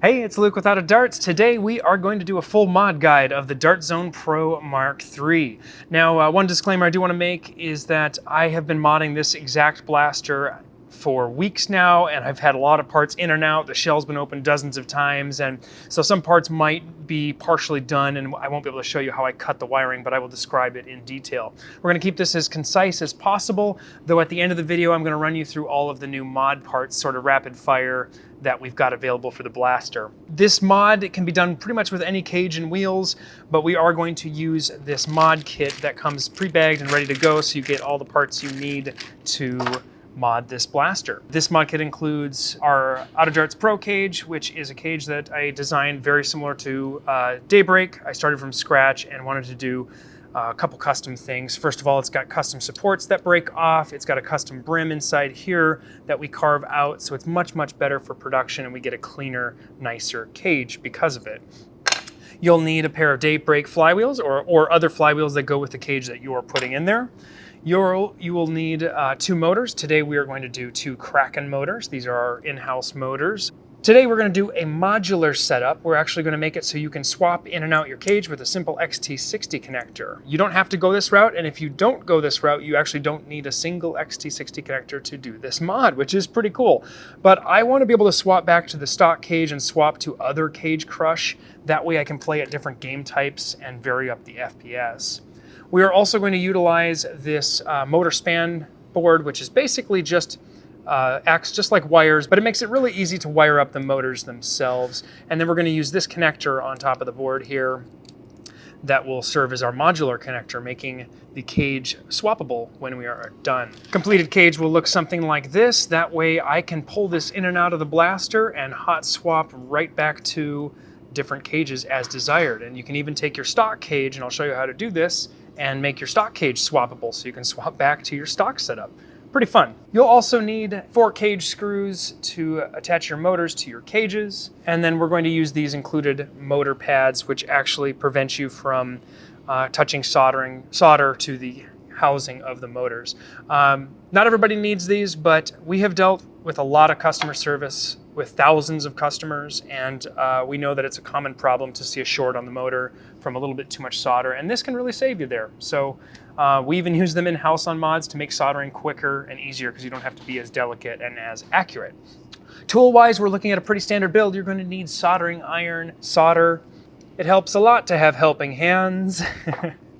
Hey, it's Luke with Out of Darts. Today we are going to do a full mod guide of the Dart Zone Pro Mark III. Now, one disclaimer I do want to make is that I have been modding this exact blaster for weeks now, and I've had a lot of parts in and out. The shell's been opened dozens of times, and so some parts might be partially done, and I won't be able to show you how I cut the wiring, but I will describe it in detail. We're going to keep this as concise as possible, though at the end of the video I'm going to run you through all of the new mod parts, sort of rapid fire, that we've got available for the blaster. This mod can be done pretty much with any cage and wheels, but we are going to use this mod kit that comes pre-bagged and ready to go, so you get all the parts you need to mod this blaster. This mod kit includes our OOD Pro Cage, which is a cage that I designed very similar to Daybreak. I started from scratch and wanted to do a couple custom things. First of all, it's got custom supports that break off. It's got a custom brim inside here that we carve out, so it's much, much better for production, and we get a cleaner, nicer cage because of it. You'll need a pair of Daybreak flywheels or other flywheels that go with the cage that you are putting in there. You will need 2 motors. Today we are going to do 2 Kraken motors. These are our in-house motors. Today we're going to do a modular setup. We're actually going to make it so you can swap in and out your cage with a simple XT60 connector. You don't have to go this route, and if you don't go this route, you actually don't need a single XT60 connector to do this mod, which is pretty cool. But I want to be able to swap back to the stock cage and swap to other cage crush. That way I can play at different game types and vary up the FPS. We are also going to utilize this motor span board, which is basically just acts just like wires, but it makes it really easy to wire up the motors themselves. And then we're going to use this connector on top of the board here that will serve as our modular connector, making the cage swappable when we are done. Completed cage will look something like this. That way I can pull this in and out of the blaster and hot swap right back to different cages as desired. And you can even take your stock cage, and I'll show you how to do this, and make your stock cage swappable so you can swap back to your stock setup. Pretty fun. You'll also need 4 cage screws to attach your motors to your cages, and then we're going to use these included motor pads, which actually prevent you from touching solder to the housing of the motors. Not everybody needs these, but we have dealt with a lot of customer service with thousands of customers, and we know that it's a common problem to see a short on the motor from a little bit too much solder, and this can really save you there. So we even use them in-house on mods to make soldering quicker and easier because you don't have to be as delicate and as accurate. Tool-wise, we're looking at a pretty standard build. You're going to need soldering iron, solder. It helps a lot to have helping hands.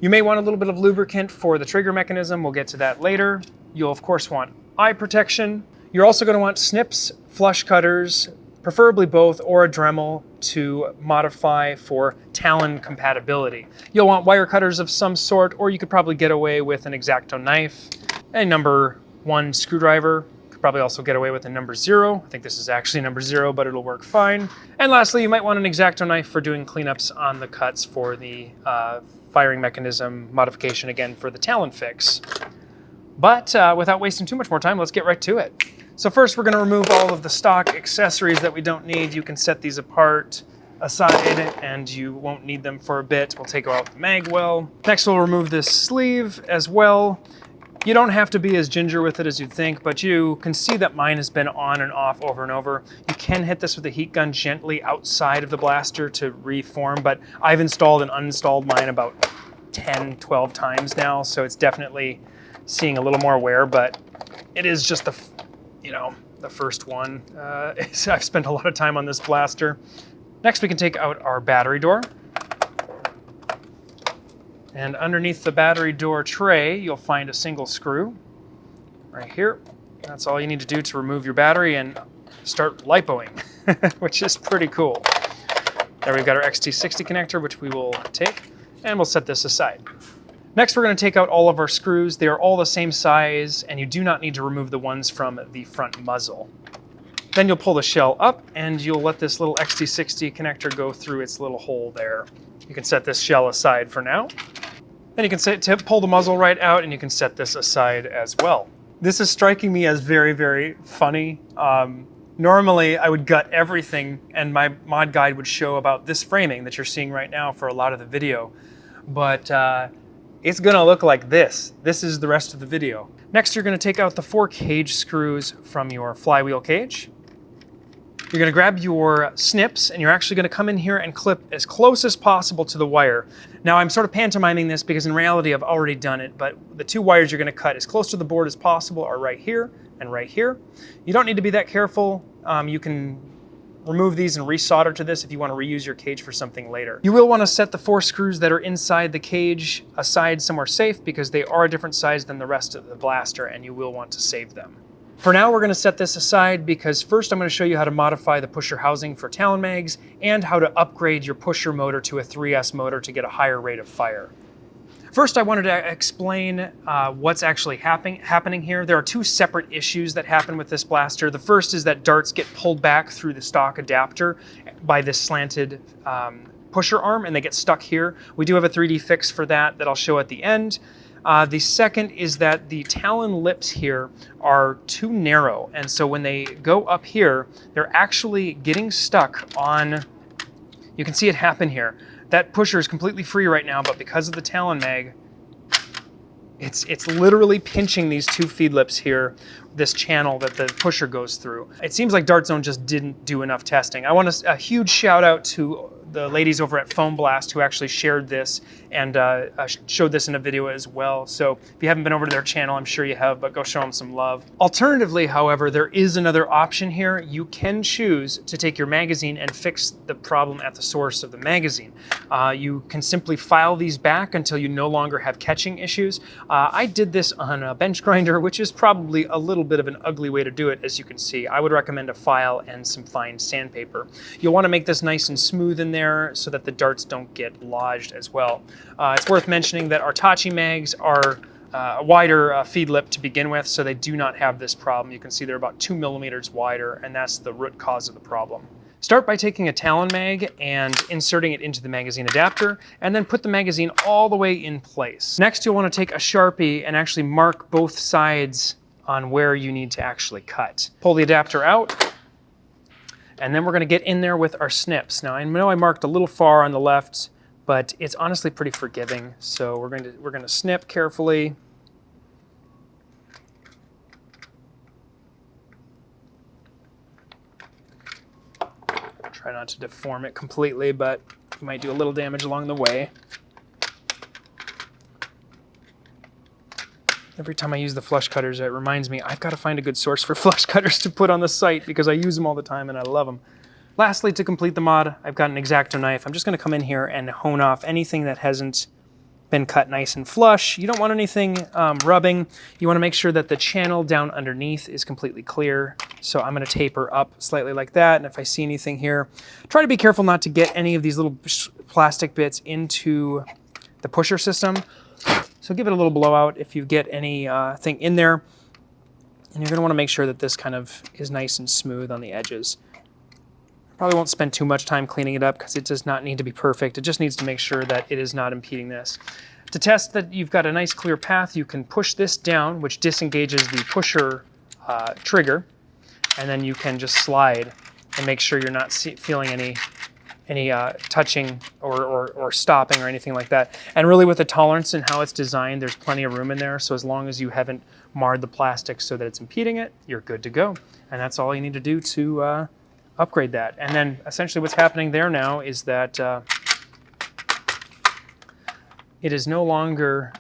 You may want a little bit of lubricant for the trigger mechanism. We'll get to that later. You'll of course want eye protection. You're also going to want snips, flush cutters, preferably both, or a Dremel to modify for Talon compatibility. You'll want wire cutters of some sort, or you could probably get away with an X-Acto knife, a number 1 screwdriver. Could probably also get away with a number 0. I think this is actually number 0, but it'll work fine. And lastly, you might want an X-Acto knife for doing cleanups on the cuts for the firing mechanism modification, again for the Talon fix. But without wasting too much more time, let's get right to it. So first we're going to remove all of the stock accessories that we don't need. You can set these apart aside and you won't need them for a bit. We'll take out the mag well. Next we'll remove this sleeve as well. You don't have to be as ginger with it as you'd think, but you can see that mine has been on and off over and over. You can hit this with a heat gun gently outside of the blaster to reform, but I've installed and uninstalled mine about 10, 12 times now, so it's definitely seeing a little more wear, but it is just the first one. I've spent a lot of time on this blaster. Next we can take out our battery door. And underneath the battery door tray, you'll find a single screw right here. That's all you need to do to remove your battery and start LiPoing, which is pretty cool. There we've got our XT60 connector, which we will take, and we'll set this aside. Next, we're going to take out all of our screws. They are all the same size, and you do not need to remove the ones from the front muzzle. Then you'll pull the shell up, and you'll let this little XT60 connector go through its little hole there. You can set this shell aside for now. Then you can pull the muzzle right out, and you can set this aside as well. This is striking me as very, very funny. Normally, I would gut everything, and my mod guide would show about this framing that you're seeing right now for a lot of the video. But it's gonna look like this. This is the rest of the video. Next, you're gonna take out the 4 cage screws from your flywheel cage. You're going to grab your snips and you're actually going to come in here and clip as close as possible to the wire. Now I'm sort of pantomiming this because in reality I've already done it, but the two wires you're going to cut as close to the board as possible are right here and right here. You don't need to be that careful. You can remove these and resolder to this if you want to reuse your cage for something later. You will want to set the 4 screws that are inside the cage aside somewhere safe because they are a different size than the rest of the blaster and you will want to save them. For now, we're going to set this aside because first I'm going to show you how to modify the pusher housing for Talon mags and how to upgrade your pusher motor to a 3S motor to get a higher rate of fire. First, I wanted to explain what's actually happening here. There are 2 separate issues that happen with this blaster. The first is that darts get pulled back through the stock adapter by this slanted pusher arm and they get stuck here. We do have a 3D fix for that I'll show at the end. The second is that the Talon lips here are too narrow, and so when they go up here, they're actually getting stuck on, you can see it happen here. That pusher is completely free right now, but because of the Talon mag, it's literally pinching these 2 feed lips here, this channel that the pusher goes through. It seems like Dart Zone just didn't do enough testing. I want a huge shout out to the ladies over at Foam Blast who actually shared this and showed this in a video as well. So if you haven't been over to their channel, I'm sure you have, but go show them some love. Alternatively, however, there is another option here. You can choose to take your magazine and fix the problem at the source of the magazine. You can simply file these back until you no longer have catching issues. I did this on a bench grinder, which is probably a little bit of an ugly way to do it, as you can see. I would recommend a file and some fine sandpaper. You'll want to make this nice and smooth in there so that the darts don't get lodged as well. It's worth mentioning that our Tachi mags are a wider feed lip to begin with, so they do not have this problem. You can see they're about 2 millimeters wider, and that's the root cause of the problem. Start by taking a Talon mag and inserting it into the magazine adapter, and then put the magazine all the way in place. Next, you'll want to take a Sharpie and actually mark both sides on where you need to actually cut. Pull the adapter out, and then we're going to get in there with our snips. Now I know I marked a little far on the left, but it's honestly pretty forgiving. So we're going to snip carefully. Try not to deform it completely, but you might do a little damage along the way. Every time I use the flush cutters, it reminds me I've got to find a good source for flush cutters to put on the site because I use them all the time and I love them. Lastly, to complete the mod, I've got an X-Acto knife. I'm just going to come in here and hone off anything that hasn't been cut nice and flush. You don't want anything rubbing. You want to make sure that the channel down underneath is completely clear. So I'm going to taper up slightly like that. And if I see anything here, try to be careful not to get any of these little plastic bits into the pusher system. So give it a little blowout if you get anything in there. And you're going to want to make sure that this kind of is nice and smooth on the edges. Probably won't spend too much time cleaning it up because it does not need to be perfect. It just needs to make sure that it is not impeding this. To test that you've got a nice clear path, you can push this down, which disengages the pusher trigger, and then you can just slide and make sure you're not feeling any touching or stopping or anything like that. And really with the tolerance and how it's designed, there's plenty of room in there. So as long as you haven't marred the plastic so that it's impeding it, you're good to go. And that's all you need to do to upgrade that. And then essentially what's happening there now is that it is no longer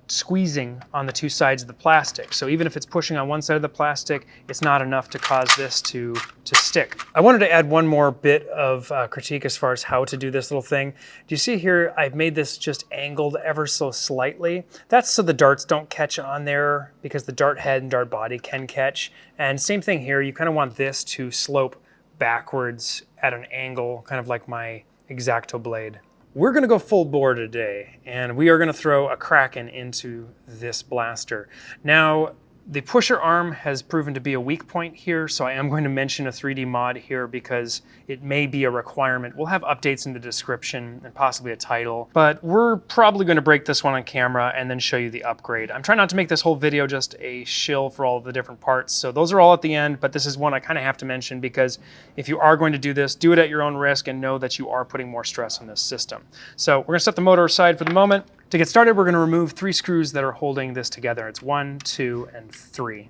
squeezing on the 2 sides of the plastic. So even if it's pushing on one side of the plastic, it's not enough to cause this to stick. I wanted to add one more bit of critique as far as how to do this little thing. Do you see here, I've made this just angled ever so slightly. That's so the darts don't catch on there because the dart head and dart body can catch. And same thing here, you kind of want this to slope backwards at an angle, kind of like my X-Acto blade. We're going to go full bore today, and we are going to throw a Kraken into this blaster. Now, the pusher arm has proven to be a weak point here, so I am going to mention a 3D mod here because it may be a requirement. We'll have updates in the description and possibly a title, but we're probably going to break this one on camera and then show you the upgrade. I'm trying not to make this whole video just a shill for all of the different parts, so those are all at the end, but this is one I kind of have to mention because if you are going to do this, do it at your own risk and know that you are putting more stress on this system. So we're going to set the motor aside for the moment. To get started, we're going to remove 3 screws that are holding this together. It's 1, 2, and 3.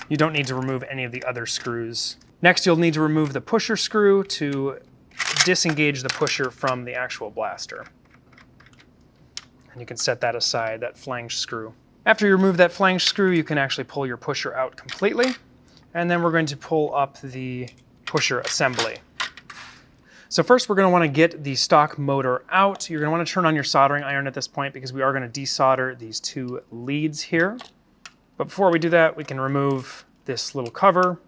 You don't need to remove any of the other screws. Next, you'll need to remove the pusher screw to disengage the pusher from the actual blaster. And you can set that aside, that flange screw. After you remove that flange screw, you can actually pull your pusher out completely. And then we're going to pull up the pusher assembly. So first we're going to want to get the stock motor out. You're going to want to turn on your soldering iron at this point because we are going to desolder these two leads here. But before we do that, we can remove this little cover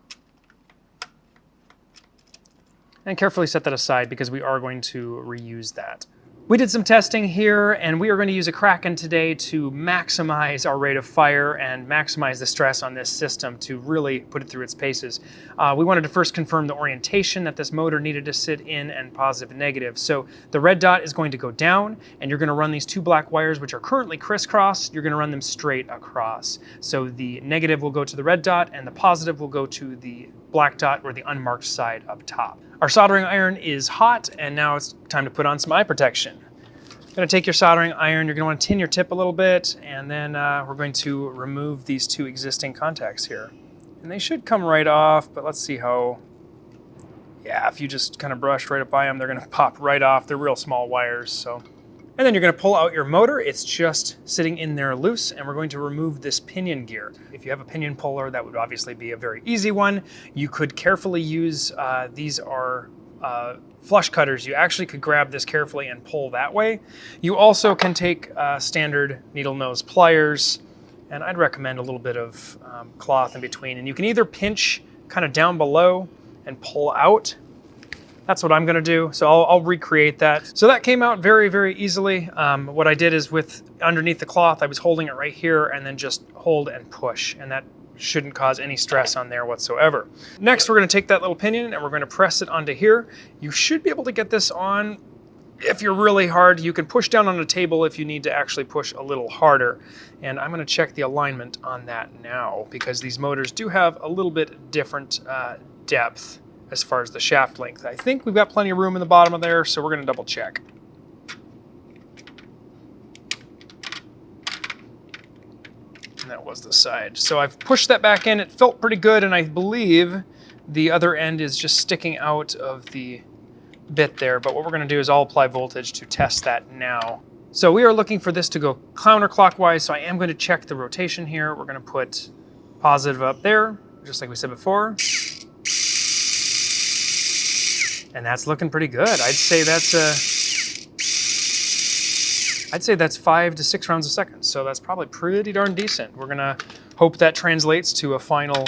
and carefully set that aside because we are going to reuse that. We did some testing here, and we are going to use a Kraken today to maximize our rate of fire and maximize the stress on this system to really put it through its paces. We wanted to first confirm the orientation that this motor needed to sit in and positive and negative. So the red dot is going to go down, and you're going to run these two black wires, which are currently crisscrossed. You're going to run them straight across. So the negative will go to the red dot, and the positive will go to the black dot or the unmarked side up top. Our soldering iron is hot, and now it's time to put on some eye protection. You're going to take your soldering iron, you're going to want to tin your tip a little bit, and then we're going to remove these two existing contacts here. And they should come right off, but let's see how... Yeah, if you just kind of brush right up by them, they're going to pop right off. They're real small wires, so... And then you're going to pull out your motor. It's just sitting in there loose, and we're going to remove this pinion gear. If you have a pinion puller, that would obviously be a very easy one. You could carefully use, these are flush cutters. You actually could grab this carefully and pull that way. You also can take standard needle nose pliers, and I'd recommend a little bit of cloth in between. And you can either pinch kind of down below and pull out. That's what I'm gonna do, so I'll recreate that. So that came out very, very easily. What I did is with underneath the cloth, I was holding it right here and then just hold and push, and that shouldn't cause any stress on there whatsoever. Next, we're gonna take that little pinion and we're gonna press it onto here. You should be able to get this on. If you're really hard, you can push down on a table if you need to actually push a little harder. And I'm gonna check the alignment on that now because these motors do have a little bit different depth as far as the shaft length. I think we've got plenty of room in the bottom of there, so we're gonna double check. And that was the side. So I've pushed that back in, it felt pretty good, and I believe the other end is just sticking out of the bit there, but what we're gonna do is I'll apply voltage to test that now. So we are looking for this to go counterclockwise, so I am gonna check the rotation here. We're gonna put positive up there, just like we said before. And that's looking pretty good. I'd say that's 5 to 6 rounds a second. So that's probably pretty darn decent. We're gonna hope that translates to a final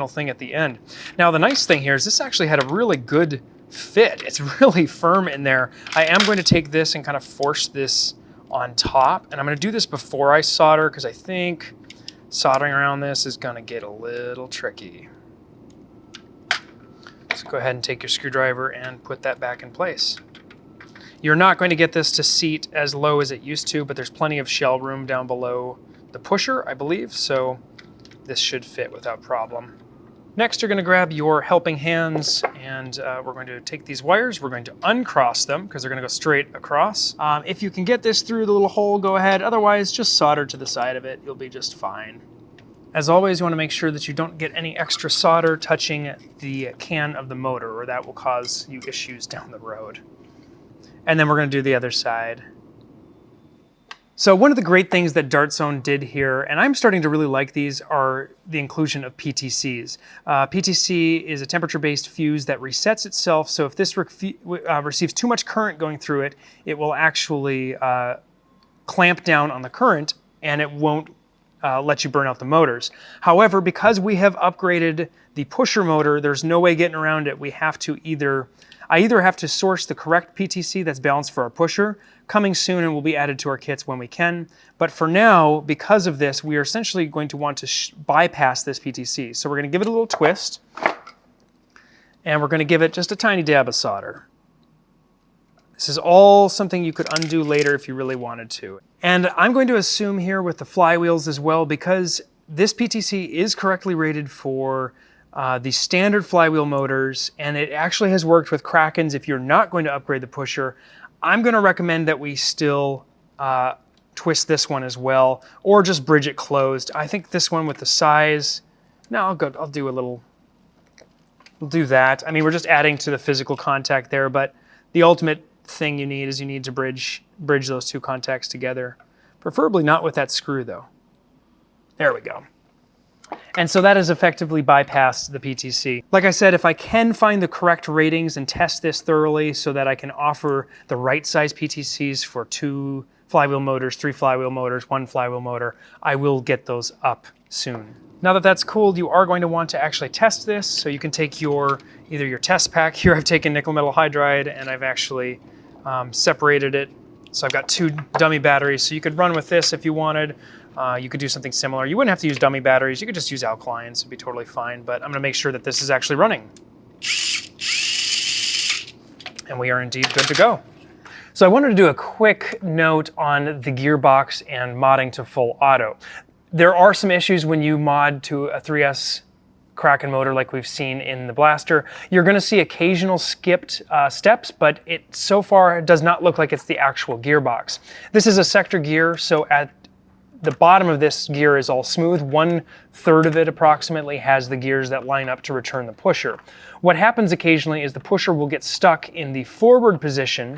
thing at the end. Now the nice thing here is this actually had a really good fit. It's really firm in there. I am going to take this and kind of force this on top. And I'm gonna do this before I solder because I think soldering around this is gonna get a little tricky. So go ahead and take your screwdriver and put that back in place. You're not going to get this to seat as low as it used to, but there's plenty of shell room down below the pusher, I believe, so this should fit without problem. Next, you're going to grab your helping hands, and we're going to take these wires, we're going to uncross them, because they're going to go straight across. If you can get this through the little hole, go ahead. Otherwise, just solder to the side of it. You'll be just fine. As always, you want to make sure that you don't get any extra solder touching the can of the motor, or that will cause you issues down the road. And then we're going to do the other side. So one of the great things that Dart Zone did here, and I'm starting to really like these, are the inclusion of PTCs. PTC is a temperature-based fuse that resets itself, so if this receives too much current going through it, it will actually clamp down on the current, and it won't let you burn out the motors. However, because we have upgraded the pusher motor, there's no way getting around it. We have to I either have to source the correct PTC that's balanced for our pusher, coming soon and will be added to our kits when we can. But for now, because of this, we are essentially going to want to bypass this PTC. So we're going to give it a little twist, and we're going to give it just a tiny dab of solder. This is all something you could undo later if you really wanted to. And I'm going to assume here with the flywheels as well, because this PTC is correctly rated for the standard flywheel motors, and it actually has worked with Krakens. If you're not going to upgrade the pusher, I'm going to recommend that we still twist this one as well, or just bridge it closed. I think this one with the size, no, I'll do a little we'll do that. I mean, we're just adding to the physical contact there, but the ultimate thing you need to bridge those two contacts together. Preferably not with that screw though. There we go. And so that has effectively bypassed the PTC. Like I said, if I can find the correct ratings and test this thoroughly so that I can offer the right size PTCs for 2 flywheel motors, 3 flywheel motors, 1 flywheel motor, I will get those up soon. Now that that's cooled, you are going to want to actually test this. So you can take either your test pack. Here I've taken nickel metal hydride and I've actually separated it. So I've got 2 dummy batteries. So you could run with this if you wanted. You could do something similar. You wouldn't have to use dummy batteries. You could just use alkalines. It'd be totally fine. But I'm going to make sure that this is actually running. And we are indeed good to go. So I wanted to do a quick note on the gearbox and modding to full auto. There are some issues when you mod to a 3S Kraken motor like we've seen in the Blaster. You're going to see occasional skipped steps, but it so far does not look like it's the actual gearbox. This is a sector gear, so at the bottom of this gear is all smooth. 1/3 of it approximately has the gears that line up to return the pusher. What happens occasionally is the pusher will get stuck in the forward position,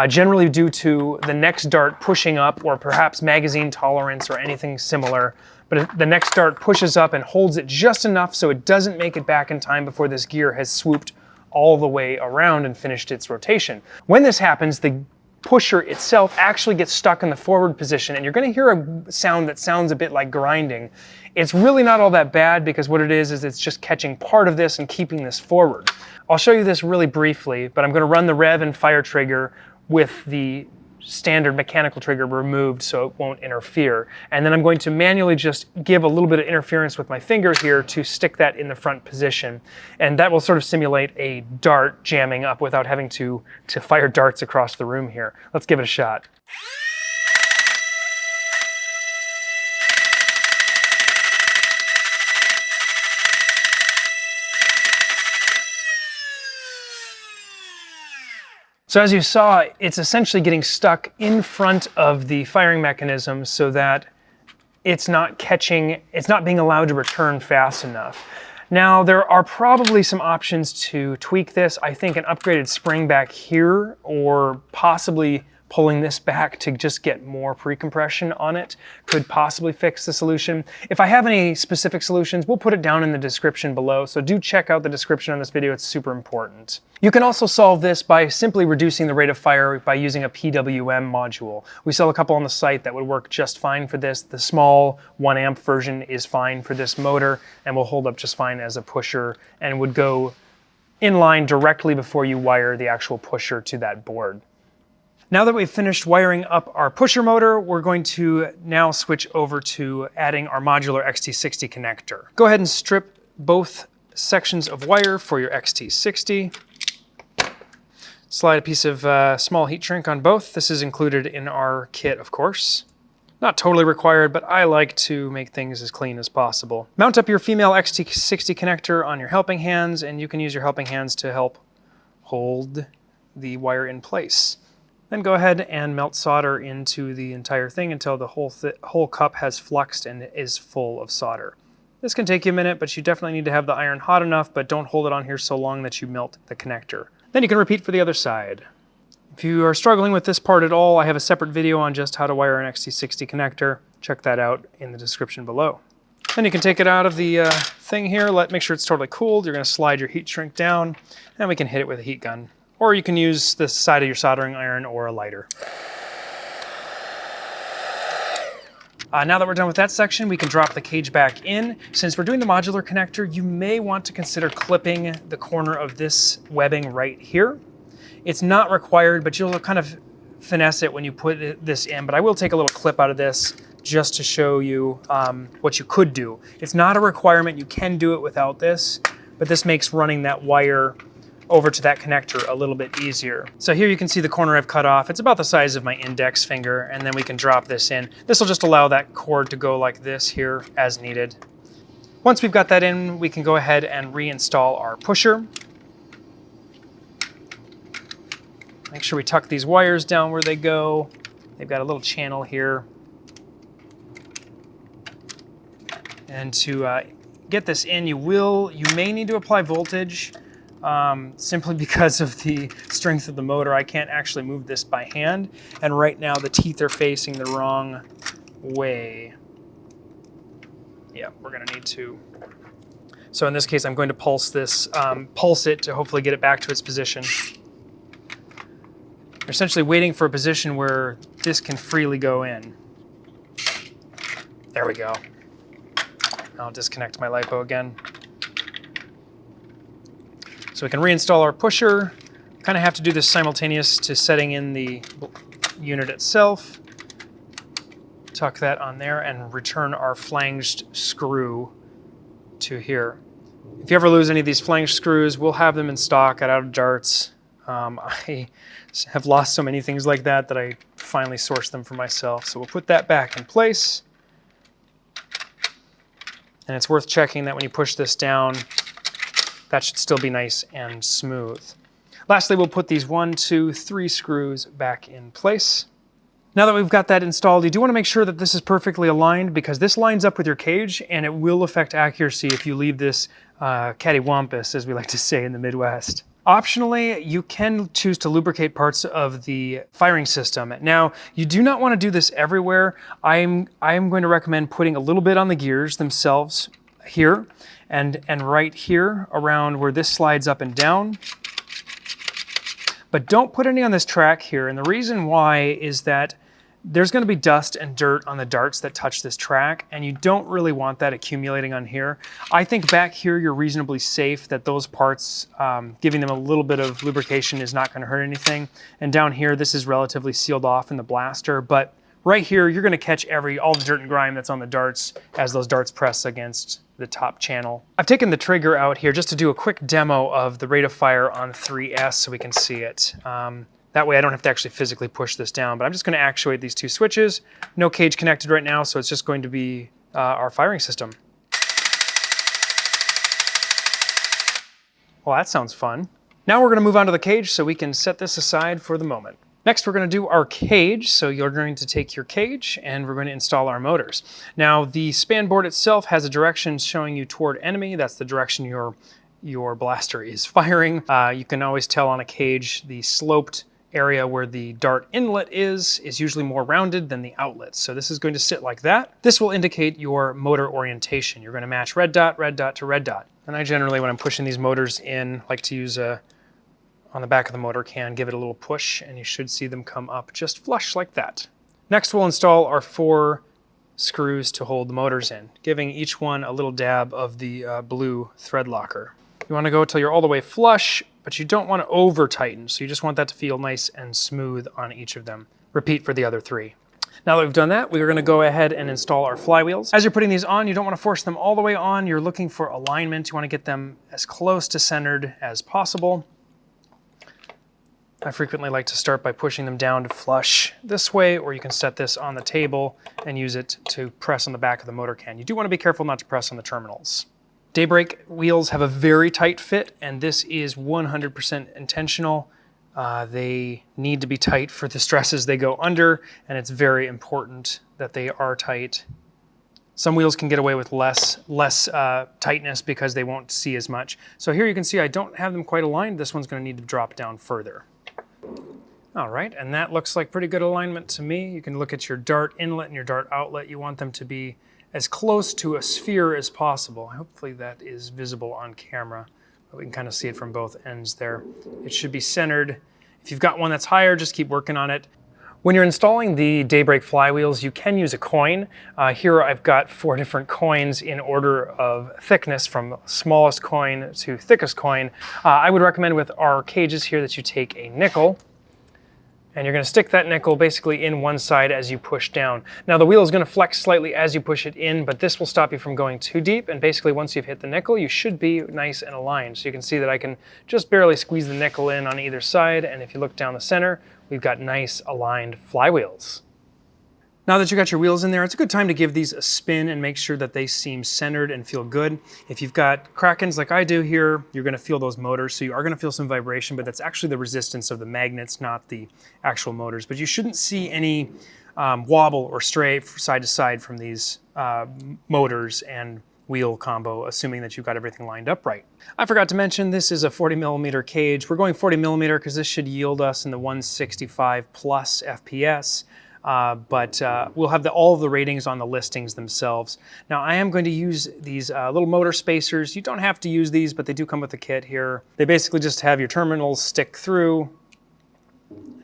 generally due to the next dart pushing up or perhaps magazine tolerance or anything similar. But the next dart pushes up and holds it just enough so it doesn't make it back in time before this gear has swooped all the way around and finished its rotation. When this happens, the pusher itself actually gets stuck in the forward position and you're going to hear a sound that sounds a bit like grinding. It's really not all that bad because what it is it's just catching part of this and keeping this forward. I'll show you this really briefly, but I'm going to run the rev and fire trigger with the standard mechanical trigger removed so it won't interfere. And then I'm going to manually just give a little bit of interference with my finger here to stick that in the front position. And that will sort of simulate a dart jamming up without having to fire darts across the room here. Let's give it a shot. So as you saw, it's essentially getting stuck in front of the firing mechanism so that it's not being allowed to return fast enough. Now, there are probably some options to tweak this. I think an upgraded spring back here, or possibly pulling this back to just get more pre-compression on it, could possibly fix the solution. If I have any specific solutions, we'll put it down in the description below, so do check out the description on this video, it's super important. You can also solve this by simply reducing the rate of fire by using a PWM module. We sell a couple on the site that would work just fine for this. The small 1 amp version is fine for this motor and will hold up just fine as a pusher and would go in line directly before you wire the actual pusher to that board. Now that we've finished wiring up our pusher motor, we're going to now switch over to adding our modular XT60 connector. Go ahead and strip both sections of wire for your XT60. Slide a piece of small heat shrink on both. This is included in our kit, of course. Not totally required, but I like to make things as clean as possible. Mount up your female XT60 connector on your helping hands, and you can use your helping hands to help hold the wire in place. Then go ahead and melt solder into the entire thing until the whole cup has fluxed and is full of solder. This can take you a minute, but you definitely need to have the iron hot enough, but don't hold it on here so long that you melt the connector. Then you can repeat for the other side. If you are struggling with this part at all, I have a separate video on just how to wire an XT60 connector. Check that out in the description below. Then you can take it out of the thing here, make sure it's totally cooled. You're going to slide your heat shrink down, and we can hit it with a heat gun. Or you can use the side of your soldering iron or a lighter. Now that we're done with that section, we can drop the cage back in. Since we're doing the modular connector, you may want to consider clipping the corner of this webbing right here. It's not required, but you'll kind of finesse it when you put this in. But I will take a little clip out of this just to show you what you could do. It's not a requirement. You can do it without this, but this makes running that wire over to that connector a little bit easier. So here you can see the corner I've cut off. It's about the size of my index finger, and then we can drop this in. This will just allow that cord to go like this here as needed. Once we've got that in, we can go ahead and reinstall our pusher. Make sure we tuck these wires down where they go. They've got a little channel here. And to get this in, you may need to apply voltage simply because of the strength of the motor. I can't actually move this by hand, and right now the teeth are facing the wrong way. Yeah, we're gonna need to. So in this case, I'm going to pulse this, pulse it to hopefully get it back to its position. We're essentially waiting for a position where this can freely go in. There we go. I'll disconnect my LiPo again. So we can reinstall our pusher. Kind of have to do this simultaneous to setting in the unit itself. Tuck that on there and return our flanged screw to here. If you ever lose any of these flanged screws, we'll have them in stock at Out of Darts. I have lost so many things like that that I finally sourced them for myself. So we'll put that back in place. And it's worth checking that when you push this down, that should still be nice and smooth. Lastly, we'll put these 1, 2, 3 screws back in place. Now that we've got that installed, you do want to make sure that this is perfectly aligned, because this lines up with your cage and it will affect accuracy if you leave this cattywampus, as we like to say in the Midwest. Optionally, you can choose to lubricate parts of the firing system. Now, you do not want to do this everywhere. I'm going to recommend putting a little bit on the gears themselves here and right here around where this slides up and down. But don't put any on this track here, and the reason why is that there's going to be dust and dirt on the darts that touch this track, and you don't really want that accumulating on here. I think back here you're reasonably safe that those parts, giving them a little bit of lubrication is not going to hurt anything. And down here, this is relatively sealed off in the blaster, but right here you're going to catch all the dirt and grime that's on the darts as those darts press against the top channel. I've taken the trigger out here just to do a quick demo of the rate of fire on 3S so we can see it. That way I don't have to actually physically push this down, but I'm just going to actuate these 2 switches. No cage connected right now, so it's just going to be our firing system. Well, that sounds fun. Now we're going to move on to the cage so we can set this aside for the moment. Next, we're going to do our cage. So you're going to take your cage and we're going to install our motors. Now, the span board itself has a direction showing you toward enemy. That's the direction your blaster is firing. You can always tell on a cage the sloped area where the dart inlet is usually more rounded than the outlet. So this is going to sit like that. This will indicate your motor orientation. You're going to match red dot to red dot. And I generally, when I'm pushing these motors in, like to use on the back of the motor can, give it a little push, and you should see them come up just flush like that. Next, we'll install our 4 screws to hold the motors in, giving each one a little dab of the blue thread locker. You want to go till you're all the way flush, but you don't want to over tighten, so you just want that to feel nice and smooth on each of them. Repeat for the other 3. Now that we've done that, we're going to go ahead and install our flywheels. As you're putting these on, you don't want to force them all the way on. You're looking for alignment. You want to get them as close to centered as possible. I frequently like to start by pushing them down to flush this way, or you can set this on the table and use it to press on the back of the motor can. You do want to be careful not to press on the terminals. Daybreak wheels have a very tight fit, and this is 100% intentional. They need to be tight for the stresses they go under, and it's very important that they are tight. Some wheels can get away with less tightness because they won't see as much. So here you can see I don't have them quite aligned. This one's going to need to drop down further. All right, and that looks like pretty good alignment to me. You can look at your dart inlet and your dart outlet. You want them to be as close to a sphere as possible. Hopefully that is visible on camera, but we can kind of see it from both ends there. It should be centered. If you've got one that's higher, just keep working on it. When you're installing the Daybreak flywheels, you can use a coin. Here I've got 4 different coins in order of thickness, from smallest coin to thickest coin. I would recommend with our cages here that you take a nickel, and you're going to stick that nickel basically in one side as you push down. Now the wheel is going to flex slightly as you push it in, but this will stop you from going too deep, and basically once you've hit the nickel, you should be nice and aligned. So you can see that I can just barely squeeze the nickel in on either side, and if you look down the center, we've got nice aligned flywheels. Now that you got your wheels in there, it's a good time to give these a spin and make sure that they seem centered and feel good. If you've got Krakens like I do here, you're going to feel those motors, so you are going to feel some vibration, but that's actually the resistance of the magnets, not the actual motors. But you shouldn't see any wobble or stray side to side from these motors, and wheel combo, assuming that you've got everything lined up right. I forgot to mention this is a 40mm cage. We're going 40mm because this should yield us in the 165 plus FPS. But we'll have all of the ratings on the listings themselves. Now I am going to use these little motor spacers. You don't have to use these, but they do come with the kit here. They basically just have your terminals stick through.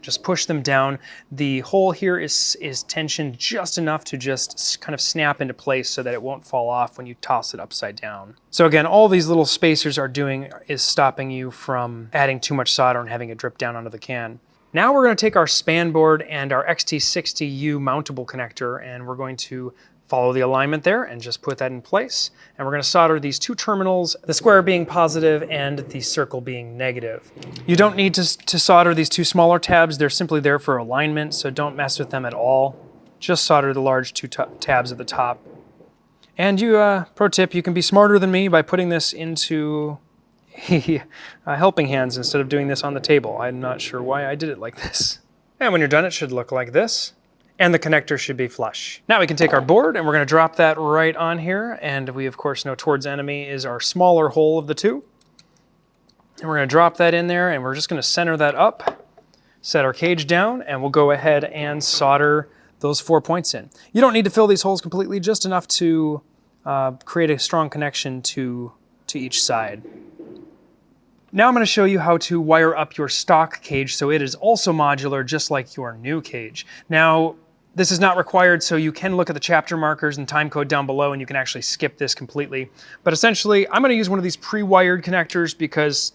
Just push them down. The hole here is tensioned just enough to just kind of snap into place so that it won't fall off when you toss it upside down. So again, all these little spacers are doing is stopping you from adding too much solder and having it drip down onto the can. Now we're going to take our span board and our XT60U mountable connector, and we're going to follow the alignment there and just put that in place. And we're going to solder these two terminals, the square being positive and the circle being negative. You don't need to solder these two smaller tabs. They're simply there for alignment, so don't mess with them at all. Just solder the large two tabs at the top. And pro tip, you can be smarter than me by putting this into helping hands instead of doing this on the table. I'm not sure why I did it like this. And when you're done, it should look like this. And the connector should be flush. Now we can take our board and we're going to drop that right on here. And we of course know towards enemy is our smaller hole of the two. And we're going to drop that in there and we're just going to center that up, set our cage down, and we'll go ahead and solder those 4 points in. You don't need to fill these holes completely, just enough to create a strong connection to each side. Now I'm going to show you how to wire up your stock cage so it is also modular just like your new cage. Now, this is not required, so you can look at the chapter markers and time code down below and you can actually skip this completely. But essentially, I'm going to use one of these pre-wired connectors because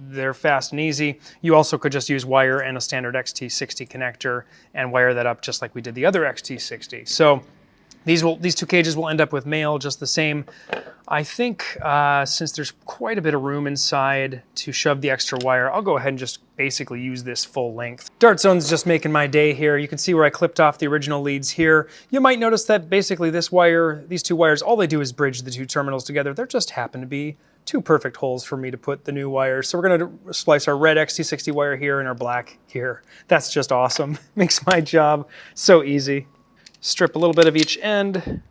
they're fast and easy. You also could just use wire and a standard XT60 connector and wire that up just like we did the other XT60. So these two cages will end up with male just the same. I think since there's quite a bit of room inside to shove the extra wire, I'll go ahead and just basically use this full length. Dart Zone's just making my day here. You can see where I clipped off the original leads here. You might notice that basically this wire, these two wires, all they do is bridge the two terminals together. There just happen to be two perfect holes for me to put the new wires. So we're going to splice our red XT60 wire here and our black here. That's just awesome. Makes my job so easy. Strip a little bit of each end.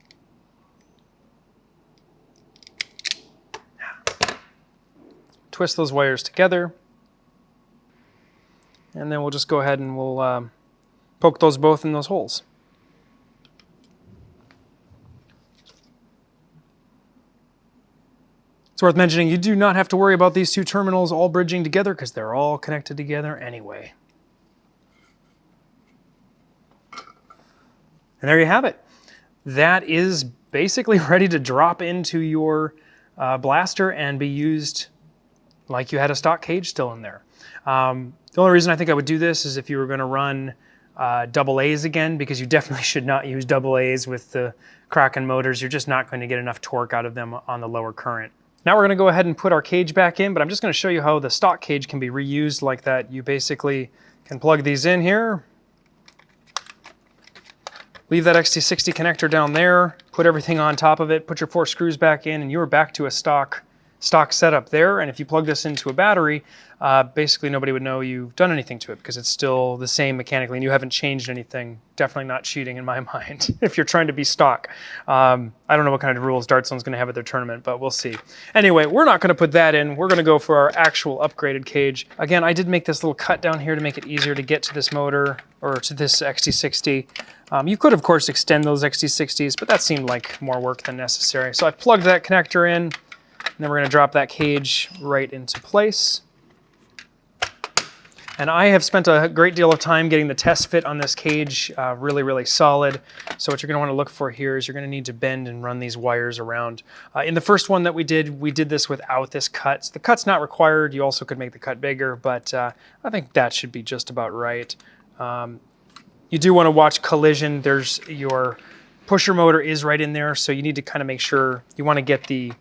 Twist those wires together. And then we'll just go ahead and we'll poke those both in those holes. It's worth mentioning you do not have to worry about these two terminals all bridging together because they're all connected together anyway. And there you have it. That is basically ready to drop into your blaster and be used like you had a stock cage still in there. The only reason I think I would do this is if you were going to run AA's again, because you definitely should not use AA's with the Kraken motors. You're just not going to get enough torque out of them on the lower current. Now we're going to go ahead and put our cage back in, but I'm just going to show you how the stock cage can be reused like that. You basically can plug these in here. Leave that XT60 connector down there, put everything on top of it, put your 4 screws back in, and you are back to a stock setup there. And if you plug this into a battery, basically nobody would know you've done anything to it because it's still the same mechanically and you haven't changed anything. Definitely not cheating in my mind if you're trying to be stock. I don't know what kind of rules Dart Zone's going to have at their tournament, but we'll see. Anyway, we're not going to put that in. We're going to go for our actual upgraded cage. Again, I did make this little cut down here to make it easier to get to this motor or to this XT60. You could, of course, extend those XT60s, but that seemed like more work than necessary. So I plugged that connector in, and then we're going to drop that cage right into place. And I have spent a great deal of time getting the test fit on this cage really, really solid. So what you're going to want to look for here is you're going to need to bend and run these wires around. In the first one that we did this without this cut. So the cut's not required. You also could make the cut bigger, but I think that should be just about right. You do want to watch collision. There's your pusher motor is right in there, so you need to kind of make sure you want to get the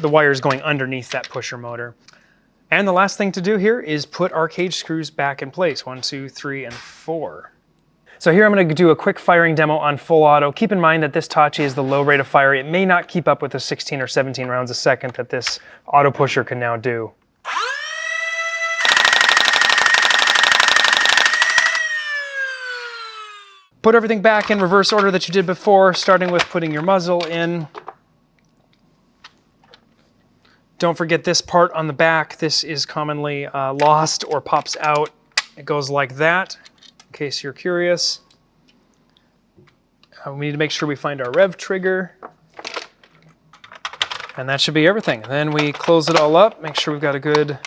wires going underneath that pusher motor. And the last thing to do here is put our cage screws back in place. 1, 2, 3, and 4. So here I'm going to do a quick firing demo on full auto. Keep in mind that this Tachi is the low rate of fire. It may not keep up with the 16 or 17 rounds a second that this auto pusher can now do. Put everything back in reverse order that you did before, starting with putting your muzzle in. Don't forget this part on the back. This is commonly lost or pops out. It goes like that, in case you're curious. We need to make sure we find our rev trigger. And that should be everything. Then we close it all up, make sure we've got a good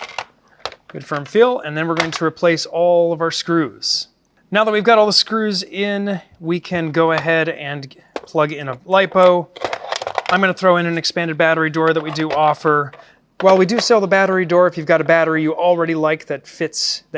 firm feel, and then we're going to replace all of our screws. Now that we've got all the screws in, we can go ahead and plug in a LiPo. I'm going to throw in an expanded battery door that we do offer. While we do sell the battery door, if you've got a battery you already like that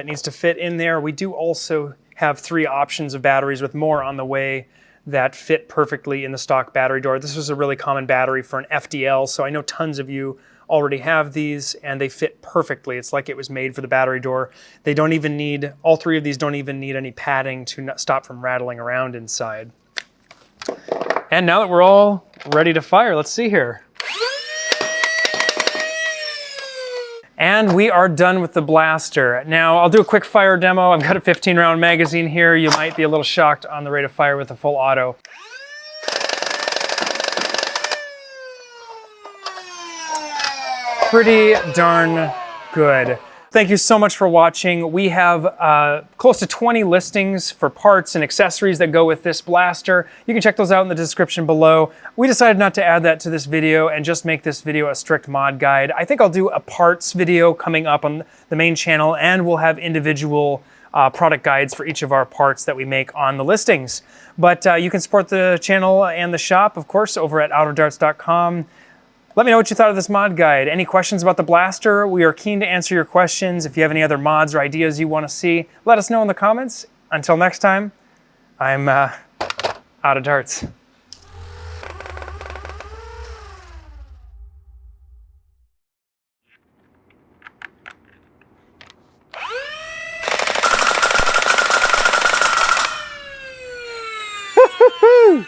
needs to fit in there, we do also have 3 options of batteries with more on the way that fit perfectly in the stock battery door. This was a really common battery for an FDL, so I know tons of you already have these and they fit perfectly. It's like it was made for the battery door. They don't even need, all 3 of these don't even need any padding to stop from rattling around inside. And now that we're all ready to fire, let's see here. And we are done with the blaster. Now, I'll do a quick fire demo. I've got a 15-round magazine here. You might be a little shocked on the rate of fire with the full auto. Pretty darn good. Thank you so much for watching. We have close to 20 listings for parts and accessories that go with this blaster. You can check those out in the description below. We decided not to add that to this video and just make this video a strict mod guide. I think I'll do a parts video coming up on the main channel, and we'll have individual product guides for each of our parts that we make on the listings. But you can support the channel and the shop, of course, over at autodarts.com. Let me know what you thought of this mod guide. Any questions about the blaster? We are keen to answer your questions. If you have any other mods or ideas you want to see, let us know in the comments. Until next time, I'm out of darts. Woo-hoo-hoo!